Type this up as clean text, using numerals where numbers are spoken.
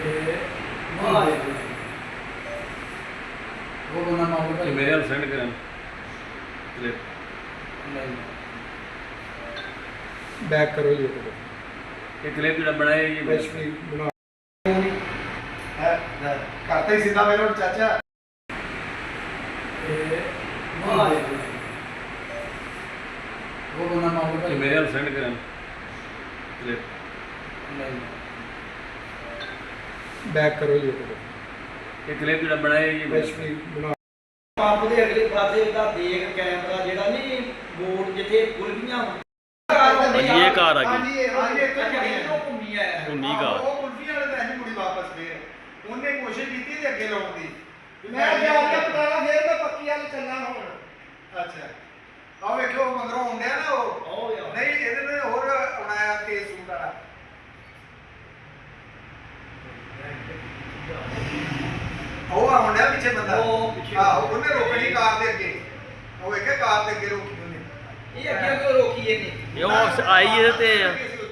वो बंदा मांगो भाई मेरे हाल सेंड करें क्लिप बैक करो ये ये क्लिप जो बनाया ये वैश्वी बना करते ही सीधा मेरे चाचा वो बंदा मांगो भाई मेरे हाल सेंड करें क्लिप बैक करो ये ये क्लिप जो बनाया ये वैश्वी बना ਪੰਪ ਦੇ ਅਗਲੇ ਪਾਸੇ ਦਾ ਦੇਖ ਕੈਮਰਾ ਜਿਹੜਾ ਨਹੀਂ ਬੋਰਡ ਜਿੱਥੇ ਕੁਲਫੀਆਂ ये कार आ गई ਹਾਂਜੀ ਹਾਂਜੀ ਇੱਥੇ ਅੱਛਾ ਖੜੀ ਇਧਰੋਂ ਹੈ ਘੁੰਮੀ ਆਇਆ ਘੁੰਮੀ ਕਾਰ ਉਹ ਕੁਲਫੀਆਂ ਵਾਲੇ ਤਾਂ ਐਸੀ ਮੁੜੀ ਵਾਪਸ ਫੇਰ ਉਹਨੇ ਕੋਸ਼ਿਸ਼ ਕੀਤੀ ਤੇ ਅੱਗੇ ਲਾਉਣ ਦੀ ਮੈਂ ਜਾ ਕੇ ਪਟਾਲਾ ਫੇਰ ਮੈਂ ਪੱਕੀ ਵਾਲ ਚੱਲਾਂ ਹੁਣ। ਅੱਛਾ ਆ ਵੇਖੋ ਮਗਰੋਂ ਆਉਂਦਿਆ ਨਾ ਉਹ ਉਹ ਯਾਰ ਨਹੀਂ ਇਹਦੇ ਨੇ ਹੋਰ ਬਣਾਇਆ ਤੇਜ਼ ਸੂਟ ਵਾਲਾ ਉਹ ਆਉਂਦਿਆ ਪਿੱਛੇ ਬੰਦਾ ਉਹ ਪਿੱਛੇ ਆਹੋ ਉਹਨੇ ਰੋਕਣੀ ਕਾਰ ਦੇ ਅੱਗੇ ਉਹ ਵੇਖਿਆ ਕਾਰ ਦੇ ਅੱਗੇ ਰੋਕੀ ਉਹਨੇ ਇਹ ਅੱਗੇ ਕਿਉਂ ਰੋਕੀ ਇਹਨੇ ये वो आई है ते ਅੱਗੇ ਸੀ